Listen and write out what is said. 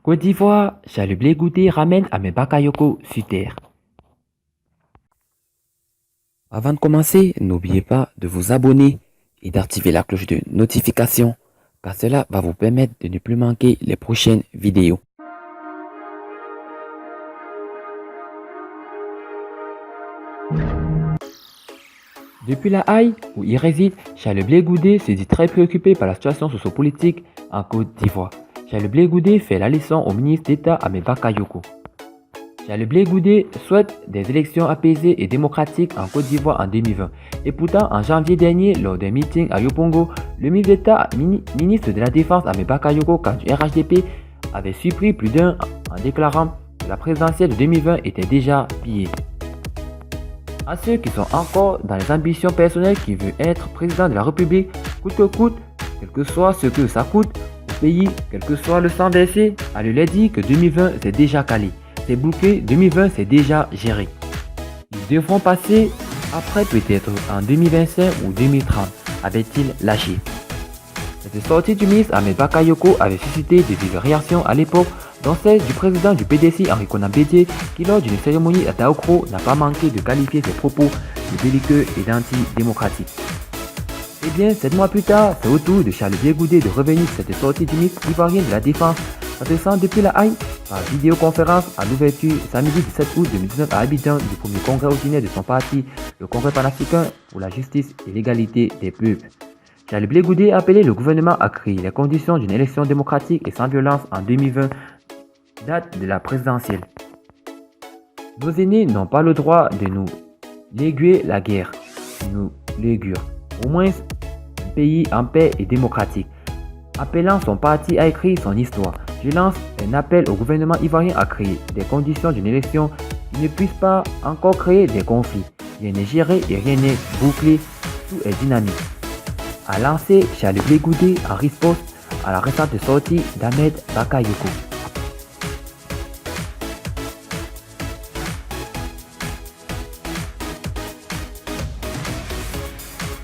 Côte d'Ivoire, Charles Blé Goudé ramène Ahmed Bakayoko sur terre. Avant de commencer, n'oubliez pas de vous abonner et d'activer la cloche de notification, car cela va vous permettre de ne plus manquer les prochaines vidéos. Depuis La Haye, où il réside, Charles Blé Goudé se dit très préoccupé par la situation sociopolitique en Côte d'Ivoire. Charles Blé Goudé fait la leçon au ministre d'État Ahmed Bakayoko. Charles Blé Goudé souhaite des élections apaisées et démocratiques en Côte d'Ivoire en 2020. Et pourtant, en janvier dernier, lors d'un meeting à Yopongo, le ministre d'État, ministre de la Défense Ahmed Bakayoko, du RHDP, avait surpris plus d'un en déclarant que la présidentielle de 2020 était déjà pillée. À ceux qui sont encore dans les ambitions personnelles qui veulent être président de la République, coûte que coûte, quel que soit ce que ça coûte au pays, quel que soit le sang versé, à lui dire que 2020 c'est déjà calé, c'est bouclé, 2020 c'est déjà géré. Ils devront passer après peut-être en 2025 ou 2030, avait-il lâché. Cette sortie du ministre Ahmed Bakayoko avait suscité de vives réactions à l'époque, dont celle du président du PDC Henri Konan Bédié, qui lors d'une cérémonie à Daokro n'a pas manqué de qualifier ses propos de belliqueux et d'antidémocratiques. Et bien, 7 mois plus tard, c'est au tour de Charles Blé Goudé de revenir sur cette sortie du ministre ivoirien de la Défense, s'adressant depuis La Haye par vidéoconférence à l'ouverture samedi 17 août 2019 à Abidjan du premier congrès ordinaire de son parti, le Congrès panafricain pour la justice et l'égalité des peuples. Charles Blé Goudé a appelé le gouvernement à créer les conditions d'une élection démocratique et sans violence en 2020, date de la présidentielle. Nos aînés n'ont pas le droit de nous léguer la guerre, nous l'augurent. Au moins un pays en paix et démocratique. Appelant son parti à écrire son histoire, je lance un appel au gouvernement ivoirien à créer des conditions d'une élection qui ne puisse pas encore créer des conflits. Rien n'est géré et rien n'est bouclé, tout est dynamique. A lancé Charles Blé Goudé en réponse à la récente sortie d'Ahmed Bakayoko.